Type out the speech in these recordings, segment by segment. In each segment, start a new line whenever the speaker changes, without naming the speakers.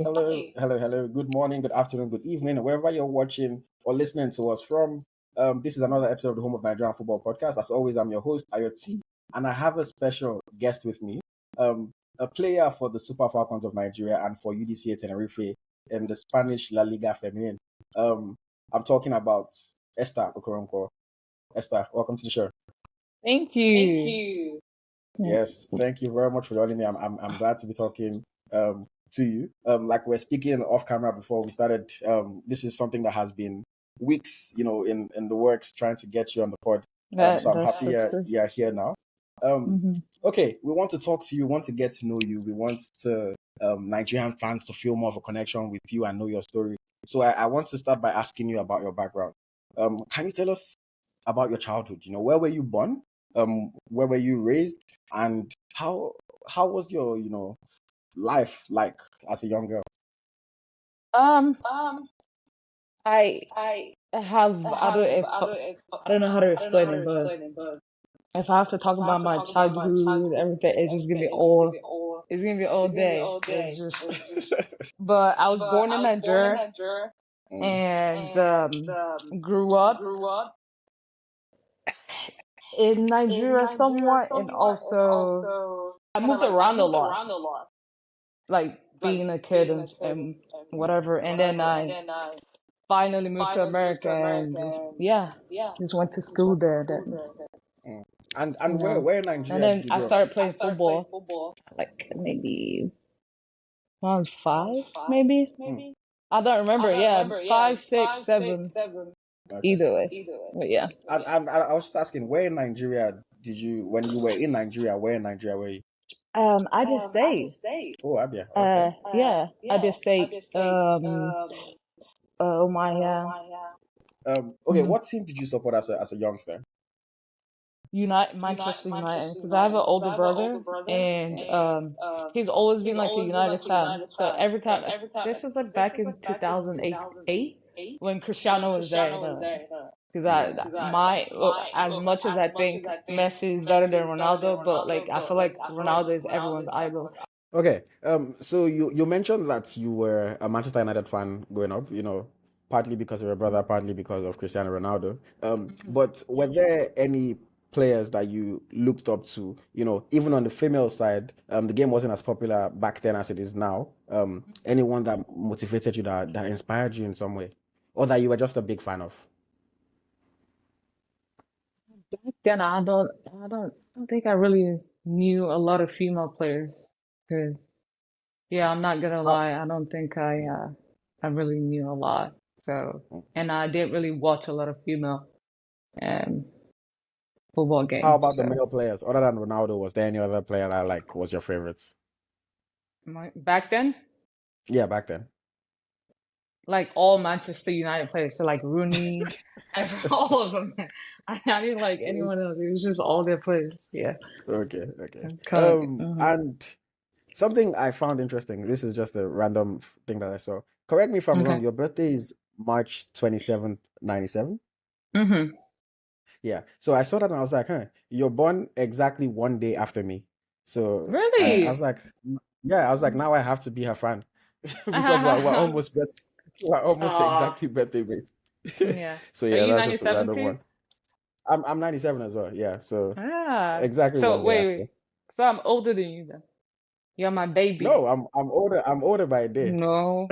Hello, hello, hello. Good morning, good afternoon, good evening, wherever you're watching or listening to us from. This is another episode of the Home of Nigerian Football Podcast. As always, I'm your host, AyoT, and I have a special guest with me, a player for the Super Falcons of Nigeria and for UDCA Tenerife in the Spanish La Liga Femenil. Um, I'm talking about Esther Okoronkwo. Esther, welcome to the show.
Thank you.
Yes, thank you very much for joining me. I'm glad to be talking to you. Like we're speaking off camera before we started. This is something that has been weeks, in the works, trying to get you on the pod. So I'm
That's
happy
so true.
you're here now. Um,
hmm
okay, we want to talk to you. Want to get to know you. We want to Nigerian fans to feel more of a connection with you and know your story. So I want to start by asking you about your background. Can you tell us about your childhood? Where were you born? Where were you raised? And how was your life like as a young girl?
Um, I have I don't know how to explain it, but if I have to talk about my childhood, everything, it's gonna be all day. It's just, but I was born in Nigeria
Mm.
and grew up in Nigeria somewhat, and also I moved around a lot, like being a kid and whatever, and then I finally moved to America and yeah, just went to school there then,
Mm. And where
yeah.
where in
And
Nigeria did
then
you
I
grow up?
started playing football like maybe when I was 5, maybe.
Mm.
I don't remember. Yeah, 5, 6, 7,
Okay.
either way. But yeah.
And I was just asking, where in Nigeria did you when you were in Nigeria? Where in Nigeria were you?
I just stayed.
Oh, Abia. Okay.
Yeah, I just stayed. Oh my, yeah.
Okay.
Mhm.
What team did you support as a youngster?
Manchester United, because I have an older brother, and he's always been like a United fan. So every time, this was like back in 2008 when Cristiano was there. Because
Mm.
as much as I think Messi is better than Ronaldo, but like I feel like Ronaldo is everyone's idol.
Okay. So you mentioned that you were a Manchester United fan growing up, partly because of your brother, partly because of Cristiano Ronaldo. But were there any players that you looked up to, even on the female side? The game wasn't as popular back then as it is now. Anyone that motivated you, that inspired you in some way, or that you were just a big fan of?
Back then, I don't think I really knew a lot of female players. 'Cause, yeah, I'm not gonna
How,
lie, I don't think I really knew a lot. So, and I didn't really watch a lot of female um football
how
games.
about the
So,
male players? Other than Ronaldo, was there any other player that like was your favorite?
back then,
Yeah, back then.
like all Manchester United players, so like Rooney, and all of them. I didn't like anyone else. It was just all their players. Yeah,
Okay, okay.
kind of.
And something I found interesting, this is just a random thing that I saw. Correct me if I'm wrong,
Okay.
your birthday is March 27th, 97?
hmm
Yeah. So I saw that and I was like, huh, you're born exactly one day after me. So I was
Really?
like, yeah, I was like, now I have to be her fan because we're almost
Oh,
exactly birthday mates.
yeah.
So
Are
yeah,
you
that's just a
97
random
too?
one. I'm 97 as well. Yeah. So exactly
So
one day
wait.
after.
So I'm older than you then. You're my baby.
No, I'm older. I'm older by a day.
No.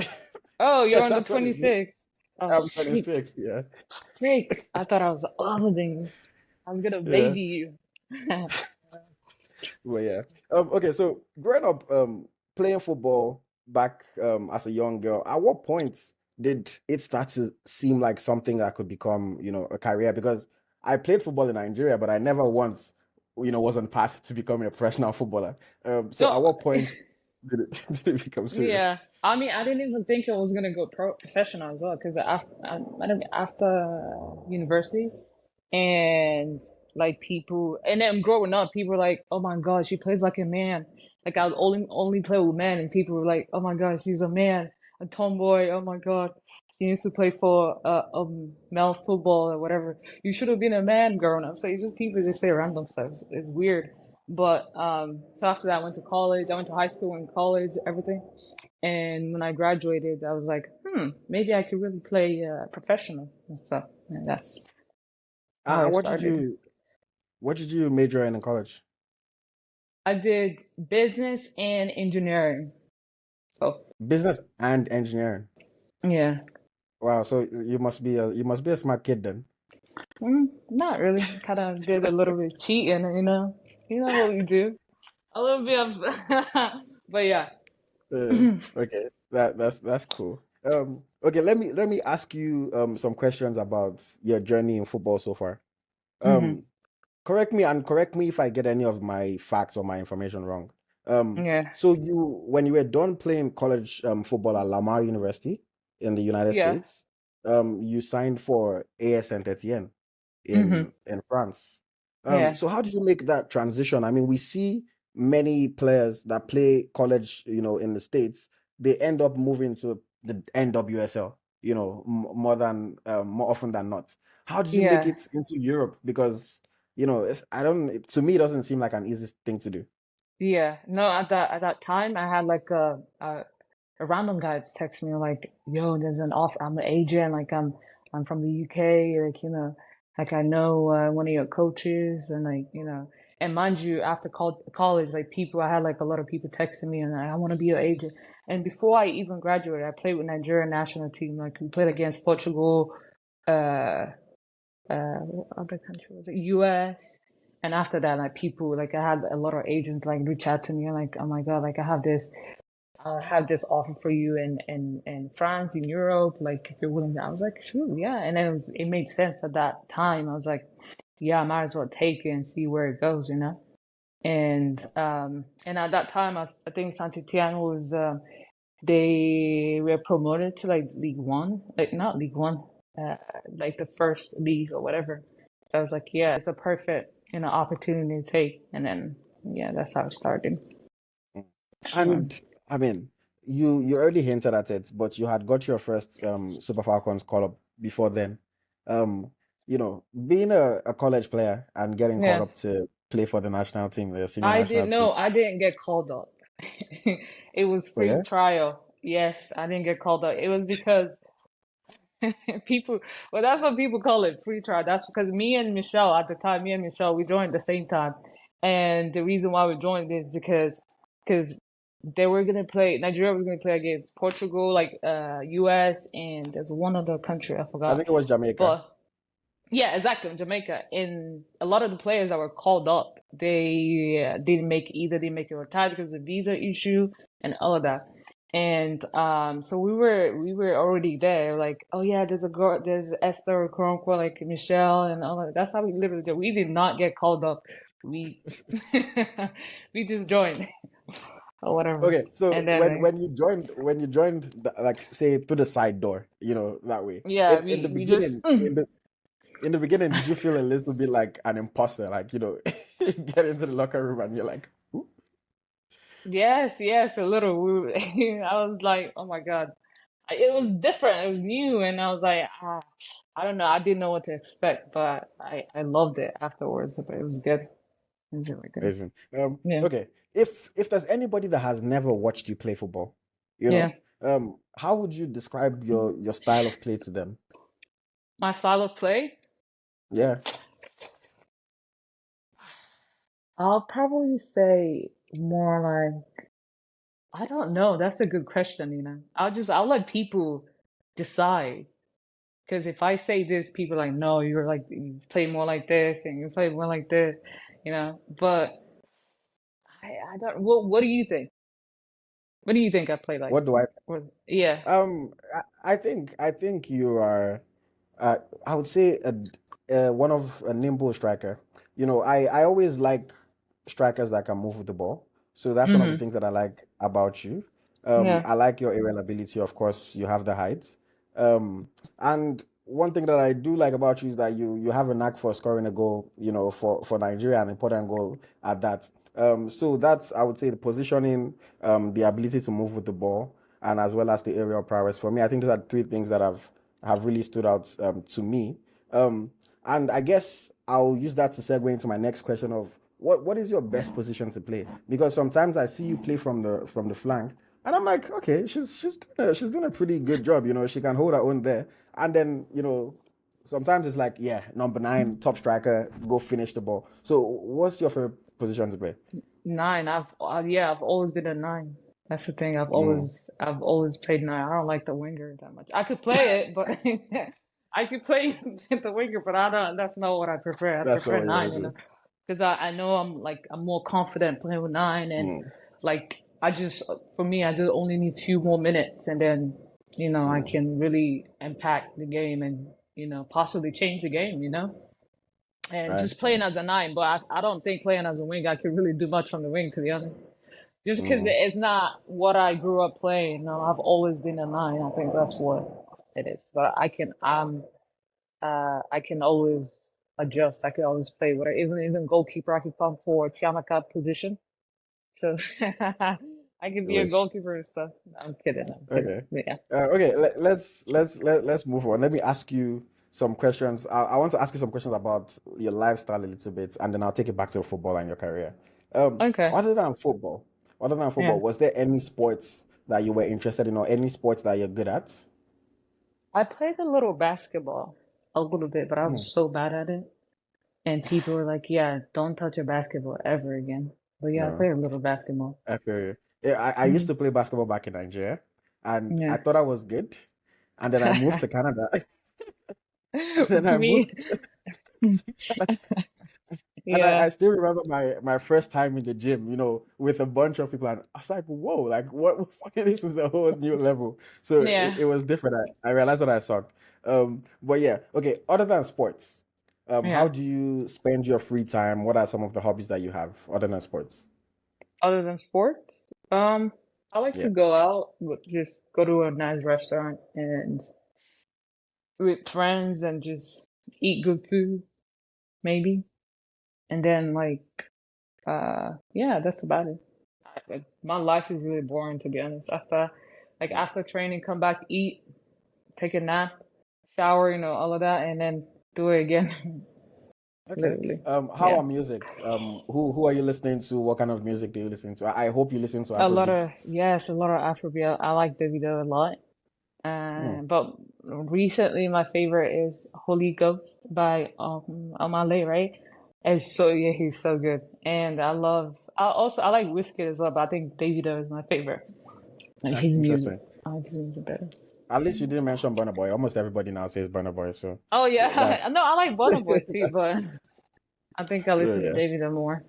Oh, you're
Yes,
on the
that's what it means.
26th. Oh,
I'm
freak.
26. Yeah.
Freak. I thought I was older than you. I was gonna
Yeah.
baby you.
Well, yeah. Okay, so growing up, playing football back as a young girl, at what point did it start to seem like something that could become, a career? Because I played football in Nigeria, but I never once, was on path to becoming a professional footballer. So at
So,
what point did it did it become serious?
yeah. I mean, I didn't even think I was gonna go professional as well, because after university, and like people, and then growing up, people were like, "Oh my God, she plays like a man." Like I would only play with men, and people were like, "Oh my God, she's a man, a tomboy. Oh my God, she needs to play for male football or whatever. You should have been a man growing up." So it's just people just say random stuff. It's weird. But so after that, I went to college. I went to high school and college, everything. And when I graduated, I was like, maybe I could really play professional and stuff. And that's how
And
I started.
what did you major in college?
I did business and engineering. Oh,
Business and engineering.
yeah.
Wow, so you must be a smart kid then.
Not really. Kind of did a little bit of cheating, you know. You know what we do. A little bit of, but yeah.
Okay, that's cool. Okay, let me ask you some questions about your journey in football so far.
hmm
Um, correct me if I get any of my facts or my information wrong.
Yeah.
So when you were done playing college football at Lamar University in the United
Yeah.
States, you signed for AS Saint-Etienne
hmm
in France.
Yeah.
So how did you make that transition? I mean, we see many players that play college, in the States, they end up moving to the NWSL, more often than not. How did you make
Yeah.
it into Europe? Because, I don't, to me, it doesn't seem like an easy thing to do.
Yeah. No, at that time I had like a random guy just text me like, "Yo, there's an offer. I'm an agent. Like I'm from the UK. Like like I know one of your coaches and like and mind you, after college, like people, I had like a lot of people texting me and I want to be your agent. And before I even graduated, I played with Nigerian national team. Like we played against Portugal, uh, what other country was it? US. And after that, like people, like I had a lot of agents like reach out to me and like, oh my God, like I have this offer for you in France, in Europe, like if you're willing to. I was like, sure, yeah. And then it made sense at that time. I was like, yeah, I might as well take it and see where it goes, you know? And at that time, I think Saint-Etienne was, they were promoted to like League One, like not League One, uh, like the first league or whatever. So I was like, yeah, it's the perfect, opportunity to take. And then, yeah, that's how it started. Um,
And I mean, you already hinted at it, but you had got your first Super Falcons call up before then. Um, being a college player and getting called
yeah.
up to play for the national team, the senior
I
national
didn't
team.
know. I didn't get called up. It was
Oh
free
yeah?
trial. Yes, I didn't get called up. It was because people, well, that's what people call it, free trial. That's because me and Michelle, at the time, me and Michelle, we joined at the same time. And the reason why we joined is because they were gonna play, Nigeria was gonna play against Portugal, like US, and there's one other country, I
I
forgot.
think it was Jamaica.
But yeah, exactly. In Jamaica, and a lot of the players that were called up, they didn't make it retired because of the visa issue and all of that. And so we were already there. Like, oh yeah, there's a girl, there's Esther Okoronkwo, like Michelle, and all that. That's how we literally did. We did not get called up. We we just joined or whatever.
Okay, so
And then
when you joined like say to the side door, that way.
yeah, we just
In the beginning, did you feel a little bit like an imposter? Like, get into the locker room and you're like, "Who?"
yes, yes, a little. I was like, oh my God. It was different. It was new, and I was like, I don't know. I didn't know what to expect, but I loved it afterwards. But it was good. It was really good.
Amazing.
Yeah,
Okay. If there's anybody that has never watched you play football,
yeah.
how would you describe your style of play to them?
My style of play,
Yeah.
I'll probably say more like I don't know. That's a good question. I'll let people decide. Because if I say this, people are like, no, you're like you play more like this, and you play more like this, But I don't. What do you think? What do you think I play like?
What do I
Yeah.
I think you are uh, I would say one of a nimble striker. I always like strikers that can move with the ball. So that's one of the
hmm
things that I like about you.
Yeah.
I like your aerial ability. Of course, you have the height. And one thing that I do like about you is that you have a knack for scoring a goal. For Nigeria, an important goal at that. So that's I would say the positioning, the ability to move with the ball, and as well as the aerial prowess. For me, I think those are three things that have really stood out to me. Um, and I guess I'll use that to segue into my next question of what is your best position to play? Because sometimes I see you play from the flank, And I'm like, okay, she's doing a pretty good job. She can hold her own there. And then sometimes it's like, yeah, number nine, top striker, go finish the ball. So, what's your favorite position to play?
Nine. Yeah, I've always been a nine. That's the thing.
Mm,
I've always played nine. I don't like the winger that much. I could play it, but I could play the winger, but I don't. That's not what I prefer. I
that's not
prefer
what you
nine,
want to do.
because I know I'm more confident playing with nine, and
Mm,
like I just for me I just only need a few more minutes, and then I
mm,
can really impact the game and possibly change the game. And
right,
just playing
right.
as a nine, but I don't think playing as a wing I could really do much from the wing, to be honest. Just because
Mm,
it's not what I grew up playing. No, I've always been a nine. I think that's what it is. But I can always adjust. I can always play whatever. Even goalkeeper, I can come for Tiamaka position. So I can be a
wish.
goalkeeper and stuff. I'm kidding. I'm kidding.
Okay.
But yeah.
Okay. Let's move on. Let me ask you some questions. I want to ask you some questions about your lifestyle a little bit, and then I'll take it back to football and your career. Um,
Okay.
other than football,
Yeah.
was there any sports that you were interested in, or any sports that you're good at?
I played a little basketball, a little bit, but I
Hmm.
was so bad at it. And people were like, "Yeah, don't touch a basketball ever again." But yeah, I
No,
played a little basketball.
I feel you. Yeah, I used
Mhm.
to play basketball back in Nigeria, and I
Yeah.
thought I was good, and then I moved to Canada, and then I
Me.
moved. And I
Yeah.
still remember my first time in the gym, with a bunch of people, and I was like, whoa, like what this is a whole new level. So
Yeah.
it was different. I realized that I sucked. But yeah, okay, other than sports, how
Yeah.
do you spend your free time? What are some of the hobbies that you have other than sports?
Other than sports, I like to
Yeah.
go out, just go to a nice restaurant and with friends and just eat good food, maybe. And then yeah, that's about it. My life is really boring, to be honest. After training, come back, eat, take a nap, shower, all of that, and then do it again.
Okay.
Literally.
How
Yeah.
about music? Who are you listening to? What kind of music do you listen to? I hope you listen to
A lot
Afrobeats.
of, yes, a lot of Afrobeat. I like Davido a lot.
Hmm.
But recently my favorite is Holy Ghost by Amale, right? It's so yeah, he's so good. And I like Wizkid as well, but I think Davido is my favorite. Like
Ah,
his music.
interesting.
I like his music better.
At least you didn't mention Burna Boy. Almost everybody now says Burna Boy, so
Oh yeah.
that's
No, I like Burna Boy too, but I think I
yeah,
listen to
yeah.
Davido more.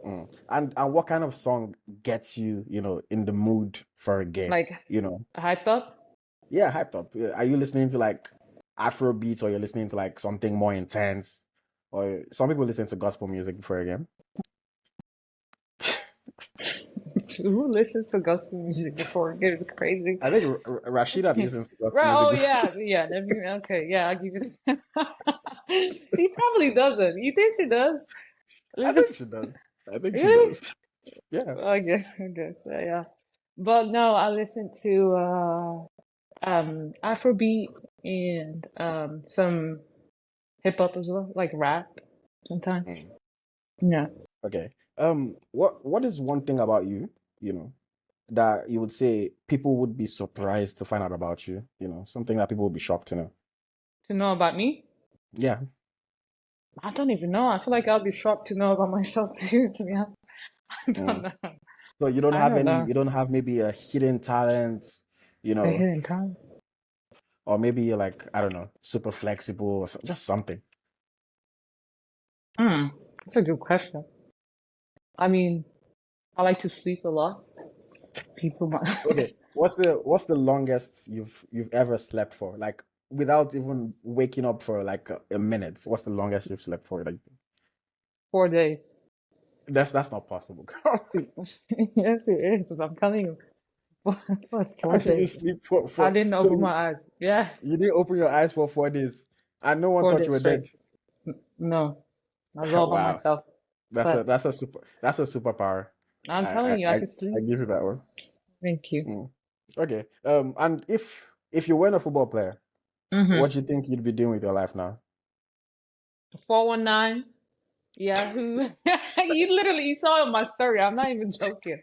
Mm. And what kind of song gets you, in the mood for a game?
Like
You know,
hyped up.
yeah, hyped up. Yeah, are you listening to like Afro beats, or you're listening to like something more intense? Or some people listen to gospel music before a game.
Who listens to gospel music before it gets crazy?
I think Rashida listens to gospel
Right,
music
oh
before.
yeah, yeah. Okay, yeah, I'll give you that. She probably doesn't. You think she does?
I
Listen,
think she does. I think she
really?
does. Yeah.
I guess, yeah. But no, I listen to Afrobeat and some hip hop as well, like rap sometimes.
Mm.
Yeah.
Okay. What is one thing about you, you know, that you would say people would be surprised to find out about you? Something that people would be shocked to know.
To know about me?
Yeah.
I don't even know. I feel like I'll be shocked to know about myself too, to be honest. I don't
Mm.
know.
So
I don't know.
you don't have maybe a hidden talent, you
A
know,
hidden talent.
or maybe you're like, I don't know, super flexible, or just something.
Hmm. That's a good question. I mean, I like to sleep a lot. People might.
Okay. What's the longest you've ever slept for? Like without even waking up for like a minute. What's the longest you've slept for? Like
4 days.
that's not possible.
Yes, it is. I'm telling you. For
How
four
can you
days.
sleep for
I
for
didn't
so
open my eyes. Yeah,
you didn't open your eyes for 4 days and no one
four
thought you
days
were
straight.
dead?
No, I was all by
Wow.
myself. But
That's a superpower.
I'm
I I
telling you, I
I,
could
I
sleep.
give you that one.
Thank you.
Mm. Okay. And if you weren't a football player, what
Mm-hmm.
do you think you'd be doing with your life now?
419. Yeah, who? You saw it in my story. I'm not even joking.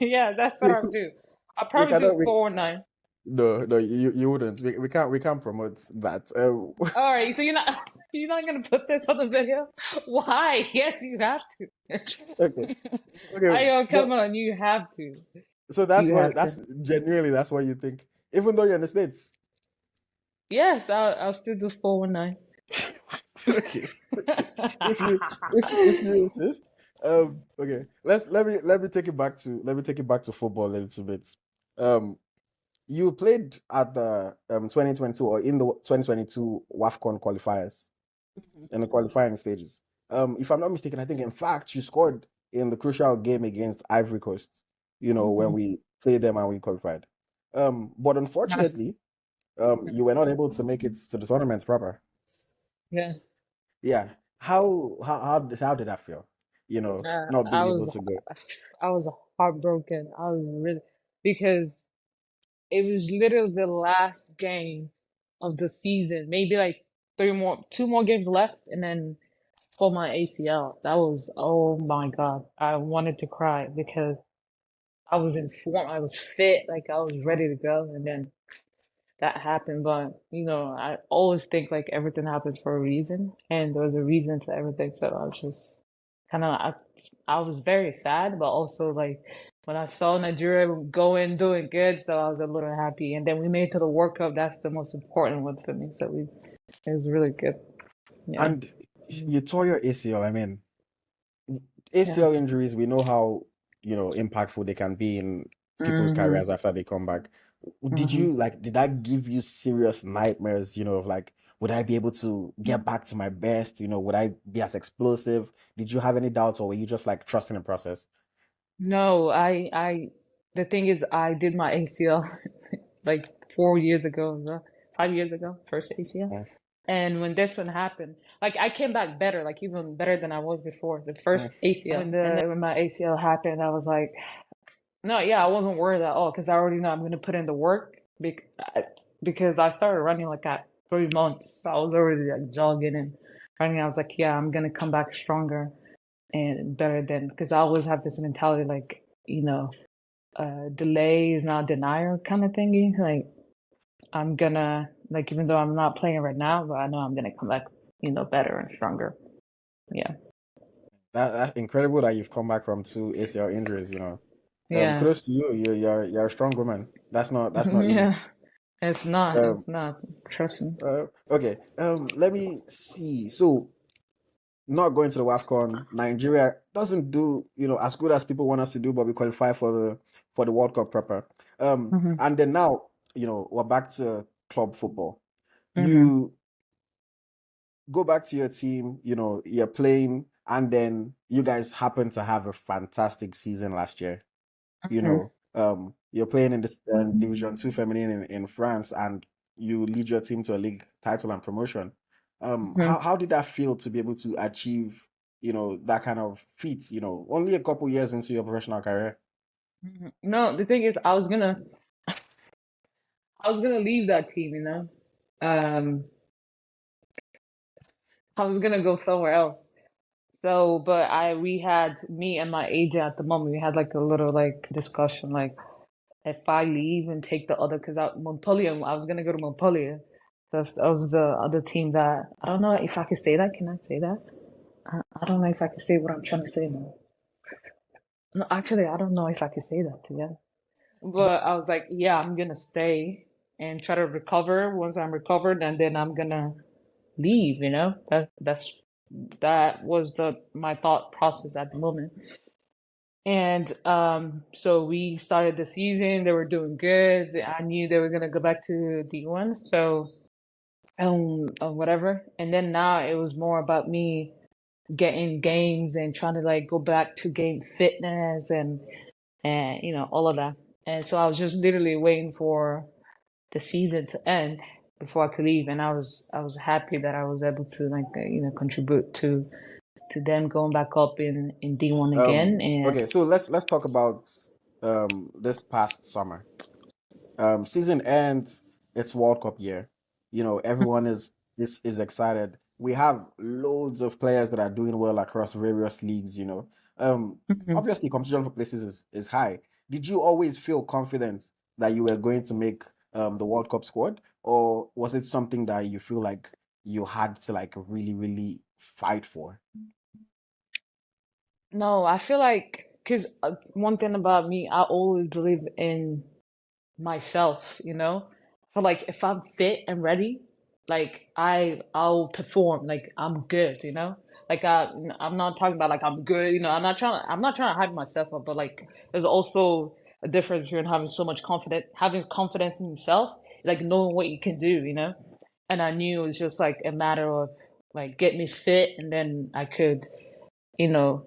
Yeah, that's what I'll do. I'll
We
probably do
cannot. We,
419.
no, you wouldn't. We can't promote that.
All right, so you're not gonna put this on the video? Why? Yes, you have to.
Okay, okay,
Ayo,
but
come on, you have to.
so
You have to.
that's genuinely that's what you think, even though you're in the States.
Yes, I'll still do 419.
Okay, okay. If you insist. Okay. Let me take it back to football a little bit. Um, you played at the 2022 or in the 2022 WAFCON qualifiers in the qualifying stages. If I'm not mistaken, I think in fact you scored in the crucial game against Ivory Coast. When
Mhm.
we played them and we qualified. But
That's
unfortunately, you were not able to make it to the tournament proper.
yeah.
Yeah. How did that feel? Not
I
being able
was
to go.
I was heartbroken. I was really because it was literally the last game of the season. Maybe like two more games left, and then for my ACL. That was, oh my God. I wanted to cry because I was in form. I was fit, like I was ready to go, and then that happened. But I always think like everything happens for a reason, and there was a reason to everything. So I was just kind of, I was very sad, but also like when I saw Nigeria going doing good, so I was a little happy. And then we made it to the World Cup. That's the most important one for me. So it was really good. Yeah.
And
Mm.
you tore your ACL. I mean,
Yeah.
ACL injuries, we know how, impactful they can be in people's
Hmm.
careers after they come back.
Hmm.
Did that give you serious nightmares, of like, would I be able to get back to my best? Would I be as explosive? Did you have any doubts or were you just like trusting the process?
No, the thing is, I did my ACL like 4 years ago, 5 years ago, first ACL.
Mm,
And when this one happened, like I came back better, like even better than I was before the
mm,
first ACL. When my ACL happened, I was like, no, yeah, I wasn't worried at all because I already know I'm gonna put in the work because I started running like at 3 months. So I was already like jogging and running. I was like, yeah, I'm gonna come back stronger and better than because I always have this mentality like, delay is not denial kind of thingy. Like I'm gonna like even though I'm not playing right now, but I know I'm gonna come back, better and stronger. Yeah.
that's incredible that you've come back from two ACL injuries.
Yeah.
Kudos to you. You're a strong woman. That's not easy.
Yeah. It's not.
Um,
It's not. Trust me.
okay. Let me see. So, not going to the WAFCON, Nigeria doesn't do, as good as people want us to do, but we qualify for the World Cup proper.
Hmm.
And then now, we're back to club football.
Hmm.
You go back to your team, you're playing, and then you guys happen to have a fantastic season last year.
Hmm.
You're playing in this Division Two feminine in France, and you lead your team to a league title and promotion.
Hmm.
How did that feel to be able to achieve, that kind of feat, only a couple years into your professional career?
Hmm. No, the thing is, I was gonna leave that team. I was gonna go somewhere else. So, but we had me and my agent at the moment. We had like a little like discussion, like if I leave and take the other, because Montpellier, I was gonna go to Montpellier. That was the other team that I don't know if I could say that. Can I say that? I don't know if I can say what I'm trying to say now. No, actually, I don't know if I could say that. Yeah, but I was like, yeah, I'm gonna stay and try to recover. Once I'm recovered, and then I'm gonna leave. That was the my thought process at the moment. And so we started the season. They were doing good. I knew they were gonna go back to D1. So whatever. And then now it was more about me getting games and trying to like go back to game fitness and all of that. And so I was just literally waiting for the season to end before I could leave. And I was happy that I was able to like contribute to them going back up in D1 again. And
Okay, so let's talk about this past summer. Season ends, it's World Cup year. Everyone is excited. We have loads of players that are doing well across various leagues.
Mhm.
Obviously competition for places is high. Did you always feel confident that you were going to make the World Cup squad, or was it something that you feel like you had to like really, really fight for?
No, I feel like because one thing about me, I always believe in myself, you know? So like if I'm fit and ready, like I'll perform, like I'm good, you know? Like I'm not talking about like I'm good, you know, I'm not trying to hype myself up, but like there's also a difference between having confidence in yourself, like knowing what you can do, you know? And I knew it was just like a matter of like get me fit and then I could, you know,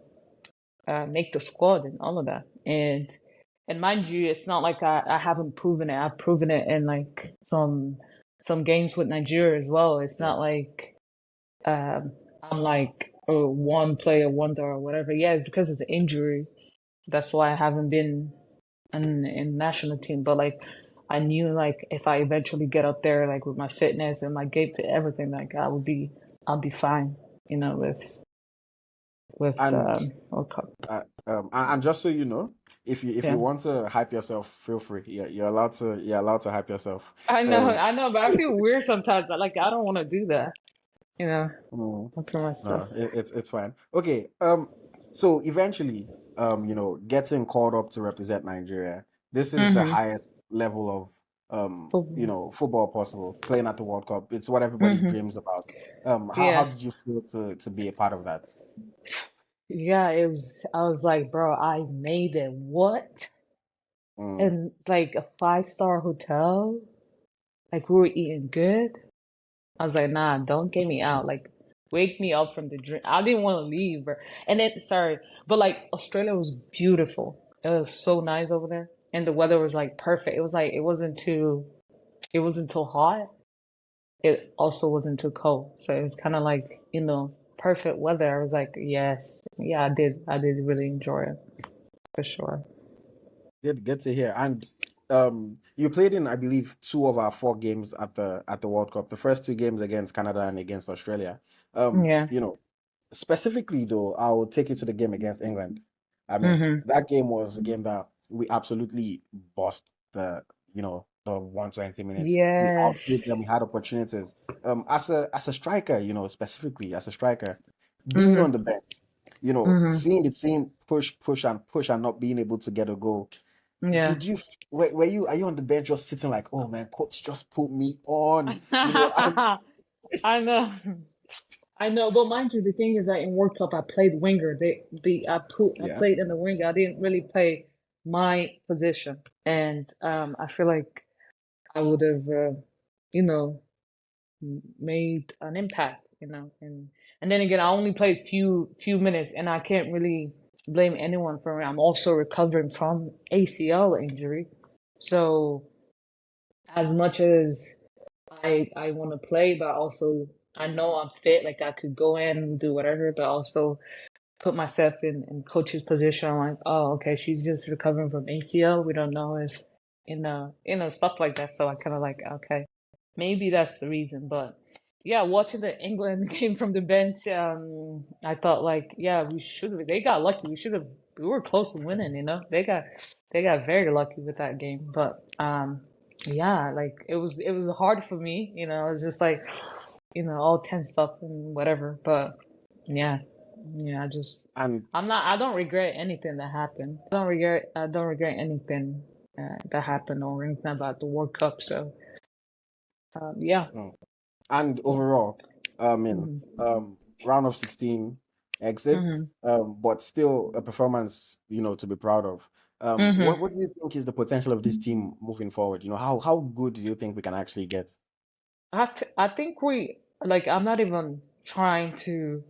make the squad and all of that. And mind you, it's not like I haven't proven it. I've proven it in like some games with Nigeria as well. It's
Yeah.
not like I'm like a one player wonder or whatever. Yeah, it's because it's an injury. That's why I haven't been in national team. But like I knew like if I eventually get up there like with my fitness and my gait fit everything, like I'll be fine, you know, with
And
World Cup.
and just so you know, if you
Yeah.
want to hype yourself, feel free. You're allowed to hype yourself. Um,
I know, but I feel weird sometimes. Like I don't want to do that, you know.
mm,
I put myself.
no, it's fine. Okay. So eventually, getting called up to represent Nigeria, this is the
Mm-hmm.
highest level of football possible. Playing at the World Cup, it's what everybody
Mm-hmm.
dreams about. How
Yeah.
did you feel to be a part of that?
Yeah, it was. I was like, bro, I made it. What?
Mm,
And like a five-star hotel. Like we were eating good. I was like, nah, don't get me out. Like, wake me up from the dream. I didn't want to leave, bro. And then, sorry, but like Australia was beautiful. It was so nice over there, and the weather was like perfect. It was like it wasn't too hot. It also wasn't too cold. So it was kind of like, you know, perfect weather. I was like, yes, yeah, I did really enjoy it for sure.
good to hear. And you played in, I believe, two of our four games at the World Cup. The first two games against Canada and against Australia. Um,
Yeah.
you know, Specifically though, I will take you to the game against England. I mean,
Mm-hmm.
that game was a game that we absolutely bossed the 120 minutes. We outplayed
Yes.
them, we had opportunities. As a striker, specifically as a striker, being on
Mm-hmm.
the bench,
Mm-hmm.
seeing the team push and not being able to get a goal.
Yeah.
Did you are you on the bench just sitting like, oh man, coach just put me on, and
I know. I know, but mind you, the thing is that in World Cup I played winger. I
yeah.
played in the winger. I didn't really play my position, and I feel like I would have, you know, made an impact, you know. And then again, I only played few minutes, and I can't really blame anyone for it. I'm also recovering from ACL injury, so as much as I want to play, but also I know I'm fit. Like I could go in and do whatever, but also put myself in coach's position. Like, oh, okay, she's just recovering from ACL. We don't know if, stuff like that. So I kind of like, okay, maybe that's the reason. But yeah, watching the England game from the bench, I thought like, yeah, we should have. They got lucky. We should have. We were close to winning. You know, they got very lucky with that game. But yeah, like it was hard for me. You know, it was just like, all tense up and whatever. But yeah, yeah,
And
I don't regret anything that happened. I don't regret anything that happened or anything about the World Cup. So, yeah.
mm, and
Yeah.
overall, in
Hmm.
round of 16 exits,
Hmm.
but still a performance, to be proud of.
Hmm.
What do you think is the potential of this team moving forward? How good do you think we can actually get?
I think like, I'm not even trying to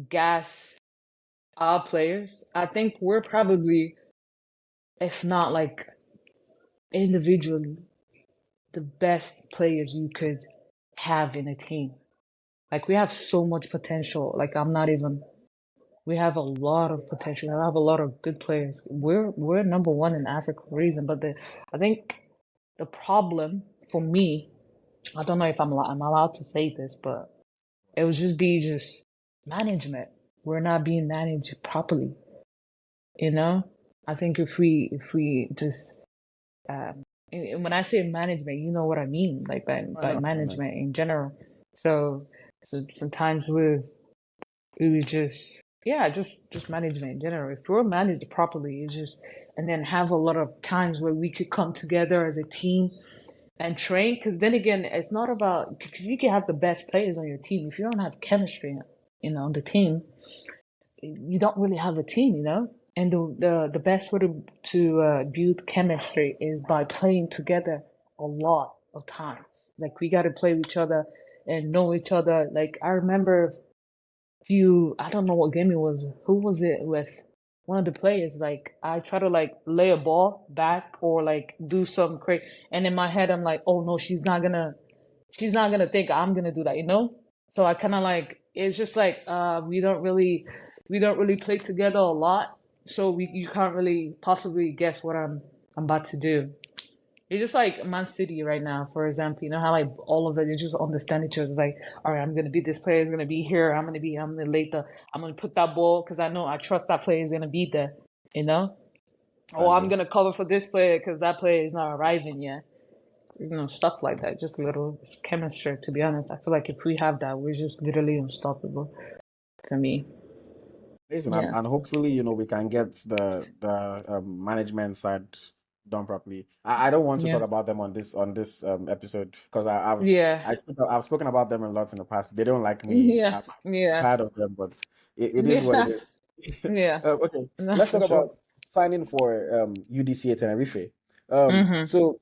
gas our players. I think we're probably, if not like individually, the best players you could have in a team. Like we have so much potential. Like we have a lot of potential. We have a lot of good players. We're number one in Africa for a reason. But I think the problem for me, I don't know if I'm allowed to say this, but it would just be just management. we're not being managed properly. You know, I think if we just and when I say management, you know what I mean, like
I
by
know what you mean.
management in general. So sometimes we just yeah, just management in general. If we're managed properly, it's just and then have a lot of times where we could come together as a team and train. Because then again, it's not about because you can have the best players on your team if you don't have chemistry, on the team, you don't really have a team, And the best way to build chemistry is by playing together a lot of times. Like we got to play with each other and know each other. Like I remember I don't know what game it was. Who was it with? One of the players. Like I try to like lay a ball back or like do some crazy, and in my head I'm like, oh no, she's not gonna think I'm gonna do that. So I kind of like it's just like we don't really play together a lot, so you can't really possibly guess what I'm about to do. It's just like Man City right now, for example. You know how like all of it, you just understand each other. It's like, all right, I'm gonna be this player is gonna be here. I'm gonna I'm gonna put that ball because I trust that player is gonna be there. You know, or I'm
Exactly.
gonna cover for this player because that player is not arriving yet. Stuff like that. Just a little chemistry. To be honest, I feel like if we have that, we're just literally unstoppable. For me,
Listen, and,
yeah,
and hopefully, we can get the management side done properly. I don't want to
yeah,
talk about them on this episode because
yeah,
I've spoken about them a lot in the past. They don't like me.
yeah,
I'm
yeah,
tired of them, but it is what it
yeah,
is.
yeah.
Okay,
No,
let's
for
talk
sure.
about signing for UDCA Tenerife.
Mhm,
So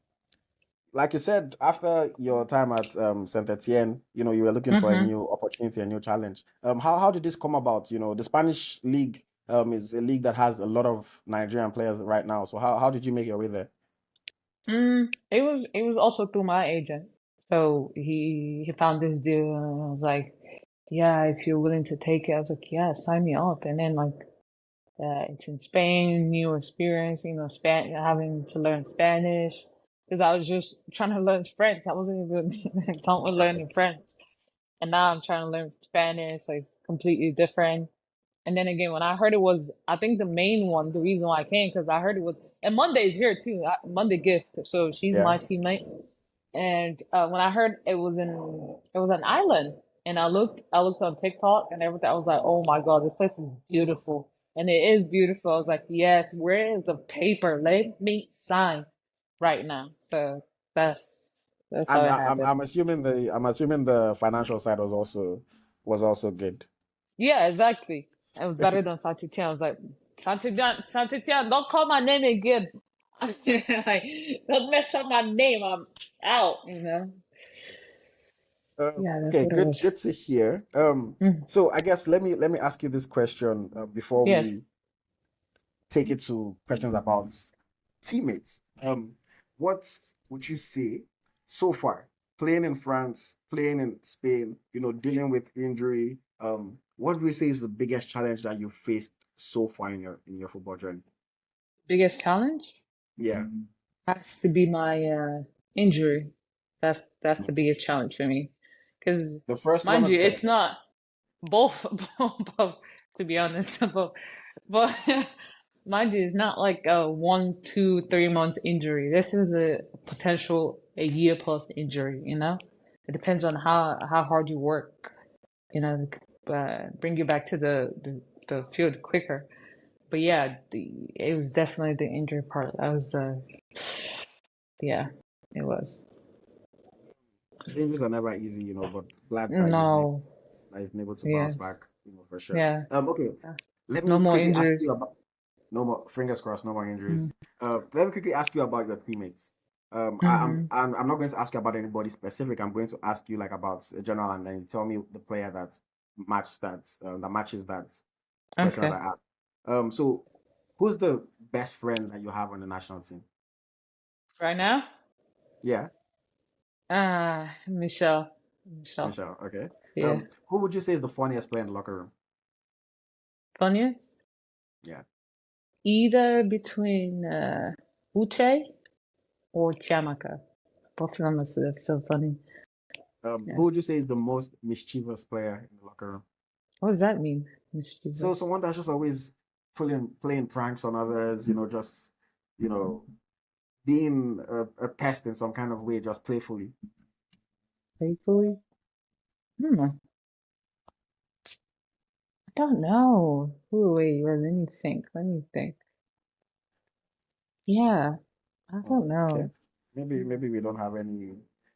like you said, after your time at Saint-Etienne, you were looking for a
mhm.
new opportunity, a new challenge. How did this come about? The Spanish league is a league that has a lot of Nigerian players right now. So how did you make your way there?
It was also through my agent. So he found this deal and I was like, yeah, if you're willing to take it, I was like, yeah, sign me up. And then like it's in Spain, new experience, having to learn Spanish because I was just trying to learn French. I wasn't even done with learning French, and now I'm trying to learn Spanish. So it's completely different. And then again, when I heard it was, I think the main one, the reason why I came, because I heard it was, and Monday's here too. Monday Gift, so she's
Yeah.
my teammate. And when I heard it was an island, and I looked on TikTok and everything. I was like, oh my god, this place is beautiful, and it is beautiful. I was like, yes, where is the paper? Let me sign right now. So that's that's how
And
it
I'm
happened.
I'm assuming the financial side was also good.
Yeah, exactly. It was better than Saint-Etienne. I was like, Saint-Etienne, don't call my name again. Like, don't mess up my name. I'm out. Yeah, that's
Okay,
what it
good
was.
good to hear.
Mm.
So I guess let me ask you this question before
Yes.
we take it to questions about teammates. What would you say so far, playing in France, playing in Spain, dealing with injury? What would you say is the biggest challenge that you faced so far in your football journey?
Biggest challenge
Yeah,
has to be my injury. That's the biggest challenge for me. Because,
the first one
mind
or the
you, it's
second?
not both, both, to be honest. But mind you, it's not like a 1, 2, 3 months injury. This is a potential a year plus injury. It depends on how hard you work, bring you back to the field quicker. But yeah, it was definitely the injury part. That was yeah, it was.
Injuries are never easy, but glad that
No,
you've been able to bounce back,
yes,
for sure.
yeah.
Okay, let
No
me
more
quickly ask you
injuries.
about no more fingers crossed, no more
Mm.
injuries. Let me quickly ask you about your teammates.
Mm-hmm.
I'm not going to ask you about anybody specific. I'm going to ask you like about a general, and then you tell me the player that matches that question that
Okay.
I asked. So who's the best friend that you have on the national team?
Right now,
Yeah,
Michelle. Michelle.
Michelle. Okay.
Yeah.
Who would you say is the funniest player in the locker room?
Funniest?
Yeah.
Either between Uche or Chamaka. Both of them are so funny.
Who
Yeah.
would you say is the most mischievous player in the locker room?
What does that mean?
So
Mischievous.
someone that's just always playing pranks on others, just you know being a pest in some kind of way, just playfully.
Playfully? Hmm. I don't know. Ooh, wait, let me think. Let me think. Yeah, I don't
Okay.
know.
Maybe we don't have any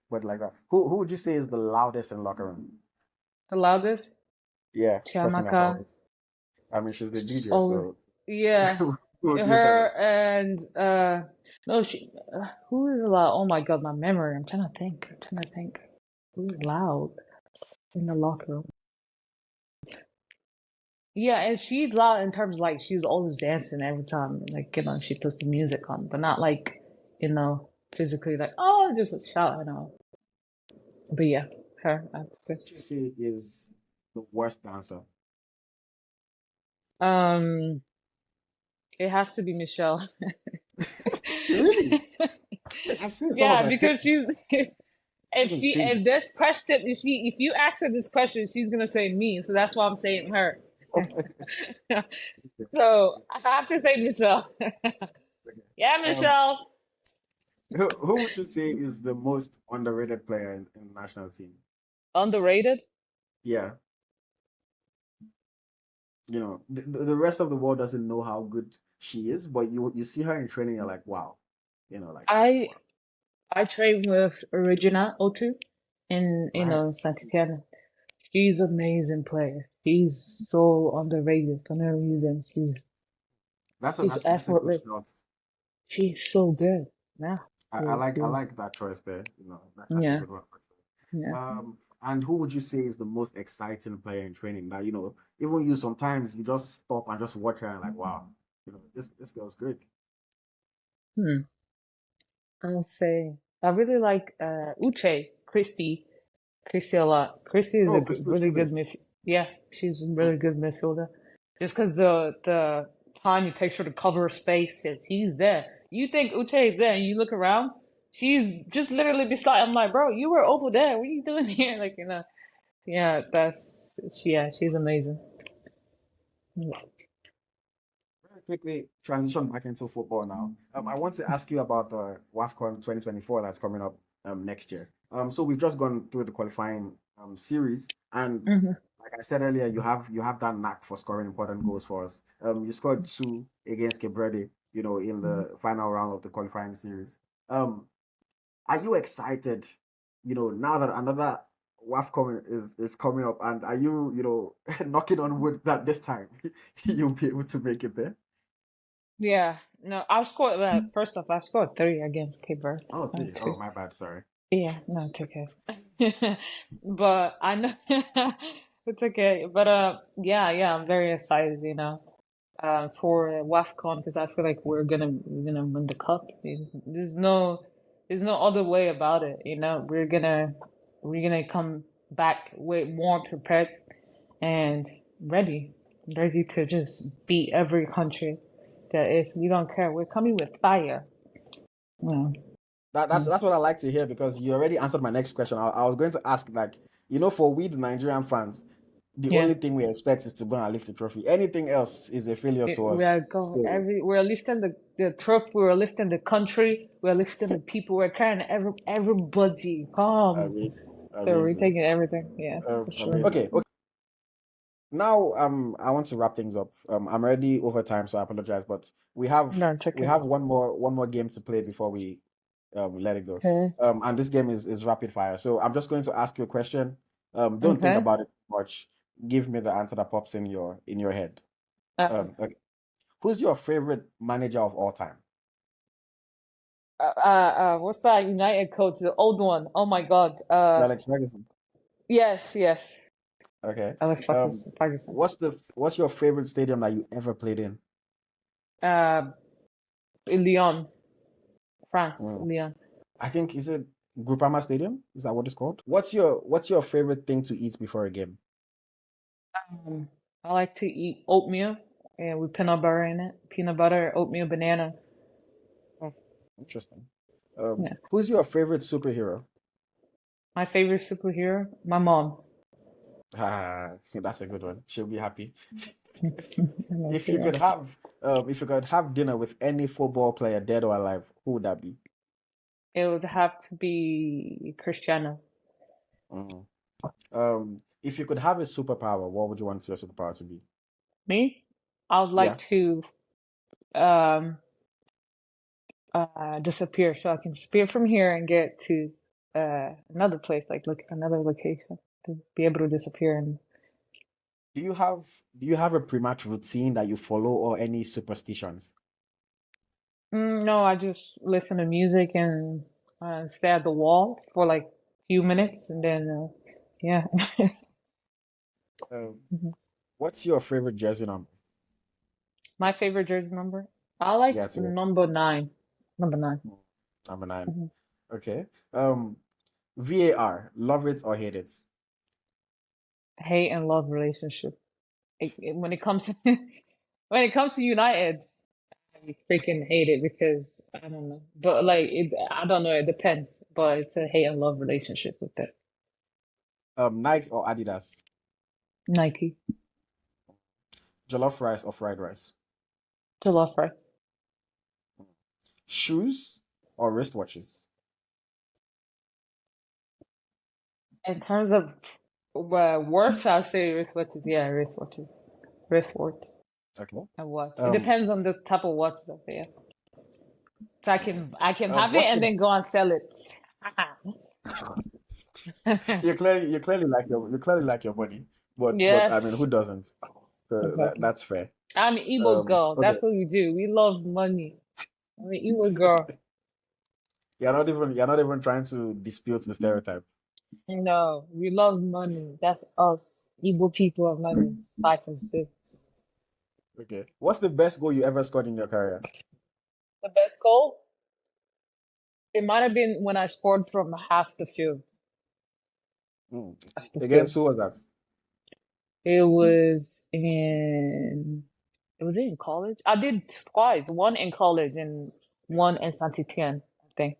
word like that. Who would you say is the loudest in locker room?
The loudest?
Yeah, person that's
Chiamaka.
always. I mean, she's the DJ,
Oh,
so
yeah.
who would you
Her
tell
and no, who is loud? Oh my God, my memory. I'm trying to think. I'm trying to think. Who's loud in the locker room? Yeah, and she's loud in terms of like she's always dancing every time, like she puts the music on, but not like physically like just a shout, But yeah, her. That's good.
you say is the worst dancer?
Um, it has to be Michelle.
Really? I've seen some of
Yeah,
her
because
TikToks.
she's
Even sing.
if this question, if you ask her this question, she's gonna say me, so that's why I'm saying her. So I have to say Michelle. Yeah,
Um,
Michelle.
who would you say is the most underrated player in the national team?
Underrated.
Yeah, the rest of the world doesn't know how good she is, but you see her in training, you're like, wow, like
I
wow,
I train with Regina O2 in
right.
Saint-Etienne. She's an amazing player. She's so underrated for no reason.
That's a
She's
that's a good
effortless.
shot.
She's so good. Yeah.
I
She's
like that choice there. That's a
yeah,
good one for
yeah.
sure. And who would you say is the most exciting player in training? That even you sometimes you just stop and just watch her and like, wow, this girl's good.
Hmm. I'll say I really like Uche, Christy a lot. Christy is a
Oh,
good,
Chris
really
Uchebe.
good yeah, she's a really good midfielder. Just because the time it takes her to cover space, that he's there. You think Uche is there, and you look around, she's just literally beside. I'm like, bro, you were over there. What are you doing here? Like, yeah, she's amazing.
Very quickly transition back into football now. I want to ask you about the WAFCON 2024 that's coming up next year. So we've just gone through the qualifying series, and
Hmm.
like I said earlier, you have that knack for scoring important goals for us. You scored two against Cape Verde, in the final round of the qualifying series. Um, are you excited? Now that another WAFCON is coming up, and are you knocking on wood that this time you'll be able to make it there?
Yeah, no, I scored first off. I scored three against Cape Verde.
Oh,
Not
three.
two.
Oh, my bad. Sorry.
Yeah, no, it's okay. But I know it's okay. But yeah, I'm very excited, for WAFCON because I feel like we're gonna win the cup. There's no other way about it, We're gonna come back way more prepared and ready, ready to just beat every country that is. We don't care. We're coming with fire. Yeah.
That's what I like to hear because you already answered my next question. I was going to ask, like, for we the Nigerian fans, the
Yeah.
only thing we expect is to go and lift the trophy. Anything else is a failure to
We
us.
are going
So,
we're lifting the trophy, we're lifting the country, we're lifting the people, we're carrying everybody. Come.
amazing,
So we're
amazing,
taking everything, yeah, for sure.
amazing. Okay. Now, I want to wrap things up. I'm already over time, so I apologize, but we have
No, it's
we
okay.
have one more game to play before we let it go.
Okay.
And this game is rapid fire. So I'm just going to ask you a question. Don't think
Okay.
about it too much. Give me the answer that pops in your head.
Uh,
Okay. Who's your favorite manager of all time?
what's that United coach, the old one? Oh my God.
Sir Alex Ferguson.
Yes.
Okay.
Alex
Um,
Ferguson.
what's your favorite stadium that you ever played in?
Uh, in Lyon, France,
Mm,
Lyon.
I think is it Groupama Stadium? Is that what it's called? What's your favorite thing to eat before a game?
I like to eat oatmeal and with peanut butter in it. Peanut butter, oatmeal, banana.
Oh, interesting.
Yeah.
Who's your favorite superhero?
My favorite superhero, my mom.
Ah, that's a good one. She'll be happy.
I'm
If
okay.
you
Yeah.
could have, if you could have dinner with any football player, dead or alive, who would that be?
It would have to be Cristiano.
Mm. If you could have a superpower, what would you want your superpower to be?
Me? I would
Yeah.
like to um disappear so I can disappear from here and get to another place, like look another location to be able to disappear and
Do you have a pre-match routine that you follow or any superstitions?
no, I just listen to music and stare at the wall for like a few minutes and then yeah.
Um,
Mhm.
what's your favorite jersey number?
My favorite jersey number? I
Yeah,
like
to
number 9. Number 9.
number 9.
Mhm.
Okay. VAR, love it or hate it?
Hate and love relationship. When it comes to when it comes to United, I freaking hate it because I don't know. But like I don't know, it depends. But it's a hate and love relationship with that.
Nike or Adidas?
Nike.
Jollof rice or fried rice?
Jollof rice.
Shoes or wristwatches?
In terms of worth, I'll say wristwatches. Yeah, wristwatches. Wristwatch
Okay.
and watch. It
Um,
depends on the type of watch though, yeah. So
okay.
I can have it
What's
and
the
then go and sell it.
you clearly like your money, but I mean, who
Yes,
doesn't? So
exactly.
that's fair.
I'm an Igbo girl.
Okay.
That's what we do. We love money. I'm an Igbo girl.
You're not even trying to dispute the stereotype.
No, we love money. That's us. Igbo people of money. 5 and 6.
Okay. What's the best goal you ever scored in your career?
The best goal? It might have been when I scored from half the field.
Mm.
Half the field.
Against who was that?
It was in. It was in college. I did twice. One in college and one in Saint-Etienne, I think.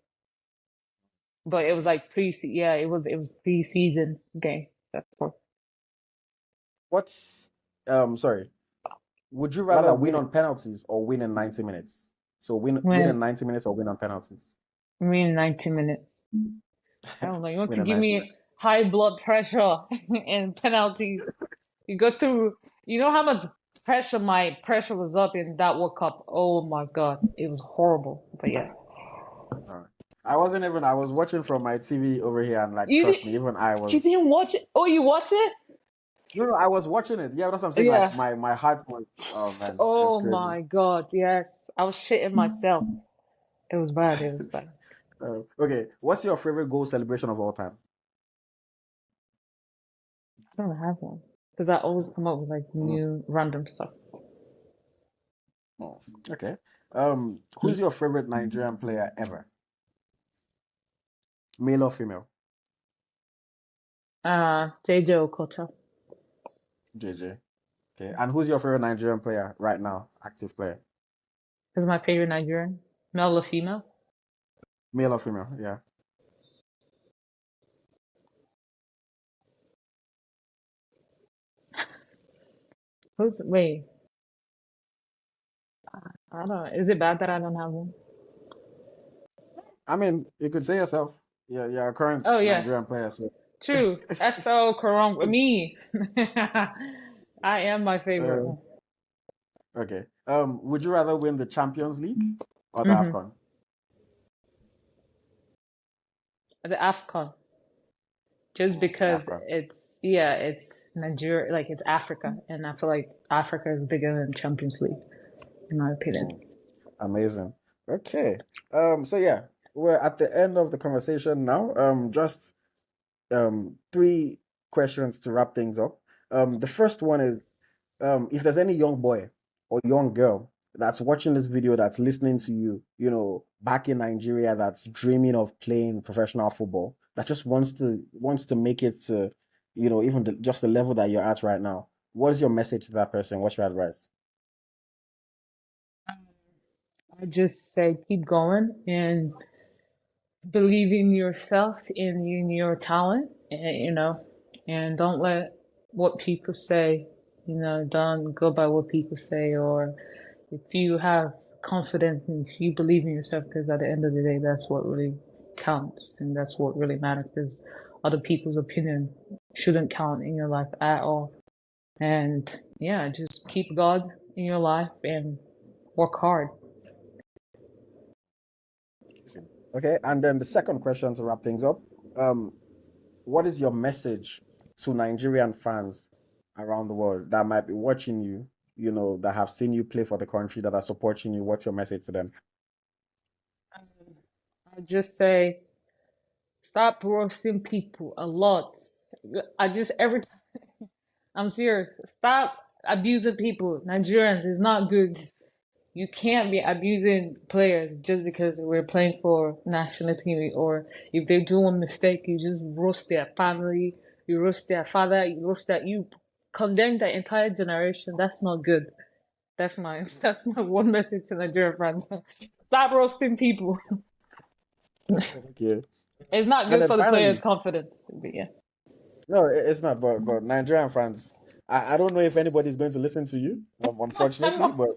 But it was like pre. Yeah, it was pre-season game. That's what.
What's sorry. Would you
Rather
rather win
win
on penalties or win in 90 minutes? So win in
when
90 minutes or win on penalties?
I mean 90 minutes. I don't know. You want
Win
to
in
give
90 minutes.
me high blood pressure and penalties. You go through, you know how much my pressure was up in that World Cup. Oh my God. It was horrible. But yeah.
Uh, I was watching from my TV over here and like
You
trust
di-
me, even I
you
was
didn't watch it? Oh, you watched it?
no, no, I was watching it. Yeah, that's what I'm saying. Like
Yeah.
my heart was oh man, it was
Oh
crazy.
my God. Yes. I was shitting myself. It was bad. It was bad.
Okay, what's your favorite goal celebration of all time?
I don't have one. Because I always come up with like
Mm,
new random stuff.
oh, okay. Who's your favorite Nigerian player ever? Male or female?
JJ Okocha
JJ. Okay. And who's your favorite Nigerian player right now? Active player.
is my favorite Nigerian. Male or female?
Male or female? Yeah.
Wait, I don't know. Is it bad that I don't have one?
I mean, you could say yourself. Yeah, you're a current
Oh yeah,
Nigerian player, so
true. Esther Okoronkwo. Me. I am my favorite
uh,
one.
okay. Would you rather win the Champions League or the
Hmm.
AFCON?
The AFCON. Just because
AFCON.
it's Nigeria, like it's Africa, and I feel like Africa is bigger than Champions League, in my opinion.
Mm, amazing. Okay. So yeah, we're at the end of the conversation now. Just three questions to wrap things up. The first one is if there's any young boy or young girl that's watching this video that's listening to you, back in Nigeria that's dreaming of playing professional football, that just wants to make it to, even just the level that you're at right now. What is your message to that person? What's your advice?
I just say keep going and believe in yourself and in your talent, and, and don't let what people say. You know, don't go by what people say, or if you have confidence and if you believe in yourself, because at the end of the day, that's what really counts and that's what really matters. Because other people's opinion shouldn't count in your life at all. And yeah, just keep God in your life and work hard.
Okay, and then the second question to wrap things up. Um, what is your message to Nigerian fans around the world that might be watching you, that have seen you play for the country, that are supporting you? What's your message to them?
I just say stop roasting people a lot. I just every I'm serious. Stop abusing people. Nigerians is not good. You can't be abusing players just because we're playing for national team, or if they do a mistake, you just roast their family, you roast their father, you condemn the entire generation. That's not good. That's my one message to Nigerian friends. Stop roasting people.
Okay.
It's not
And
good
then
for the players'
finally,
confidence. But yeah.
no, it's not, but Nigerian fans, I don't know if anybody's going to listen to you, unfortunately, but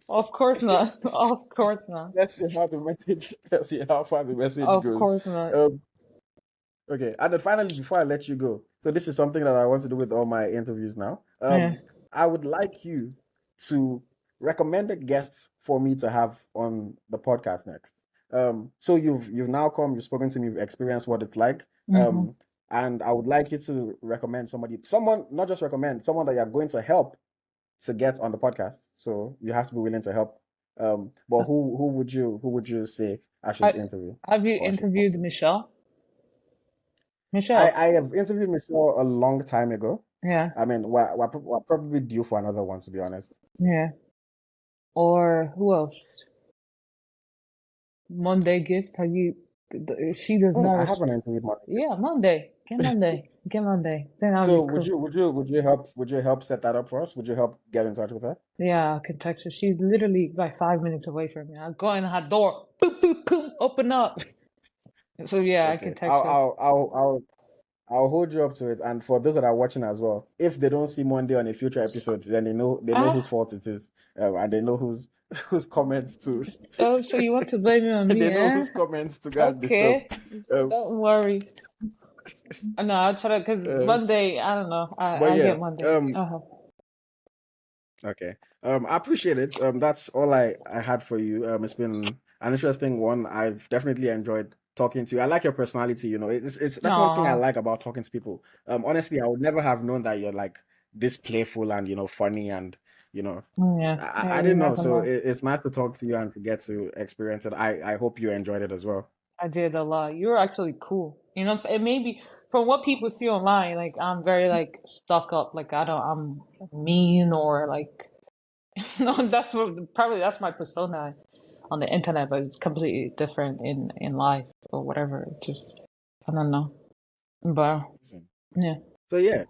Of course not. Of course not.
let's see how the message, let's see how far the message
Of
goes.
course not.
Okay, and then finally, before I let you go, so this is something that I want to do with all my interviews now.
Yeah.
I would like you to recommend a guest for me to have on the podcast next. So you've now come, you've spoken to me, you've experienced what it's like.
Mm-hmm.
And I would like you to recommend someone, not just recommend, someone that you're going to help to get on the podcast. So you have to be willing to help. But who would you say I should
I,
interview
have you
or I should talk
interviewed
to?
Michelle?
I
Michelle.
I have interviewed Michelle a long time ago.
Yeah.
I mean, we're probably due for another one, to be honest.
Yeah. Or who else? Monday gift. Have you? She does
Oh,
not.
I haven't interviewed Monica.
Yeah, Monday. Get Monday. Get Monday. Then I'll be
So would
cool.
you would you would you help set that up for us? Would you help get in touch with her?
Yeah, I can text her. She's literally like 5 minutes away from me. I'll go in her door. Boop, boop, boop. Open up. So yeah, I can
Okay,
text her.
I'll hold you up to it. And for those that are watching as well, if they don't see Monday on a future episode, then they know whose
Ah,
fault it is, and they know whose comments to
oh, so you want to blame it on
they
me,
know
eh?
whose comments to go and disturb.
Okay.
Um,
Don't worry. No, I'll try to, because
uh,
Monday, I don't know.
but
I
yeah,
get Monday. Uh-huh.
okay. I appreciate it. That's all I had for you. It's been an interesting one. I've definitely enjoyed talking to you. I like your personality, it's that's one thing I
Aw,
like about talking to people. Honestly, I would never have known that you're like this playful and funny, and you know,
yeah.
I
Yeah, you
didn't know.
never
So
know.
it's nice to talk to you and to get to experience it. I hope you enjoyed it as well.
I did a lot. You're actually cool. You know, it maybe from what people see online, like I'm very like stuck up. Like I'm mean or like, no, probably that's my persona on the internet, but it's completely different in life or whatever. It just, I don't know. But yeah.
So yeah.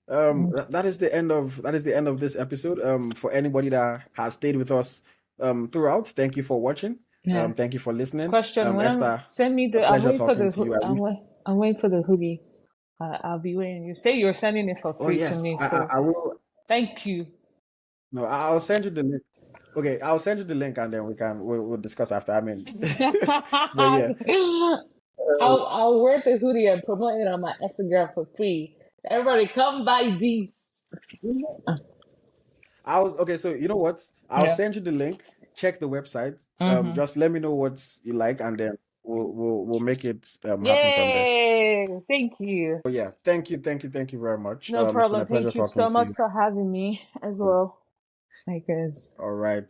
Mm,
That is the end of this episode. For anybody that has stayed with us throughout, thank you for watching.
yeah.
Thank you for listening.
Question,
Esther,
send me
a
I'm
pleasure
waiting for
talking to you. I wish.
I'm waiting for the hoodie. I'll be waiting. You say you're sending it for
Oh
free to
yes,
me,
I
so
will.
thank you.
No, I'll send you the link. Okay, I'll send you the link, and then we'll discuss after. I mean, but yeah. Uh,
I'll wear the hoodie and promote it on my Instagram for free. Everybody come buy these.
I was okay. So you know what? I'll
Yeah.
send you the link. Check the website.
Mm-hmm.
Just let me know what you like, and then we'll make it happen from there.
Yay! Thank you.
But yeah, thank you very much.
No
It's been
problem.
a pleasure
Thank you
talking
so
to
much
you.
for having me as well. Like,
All right.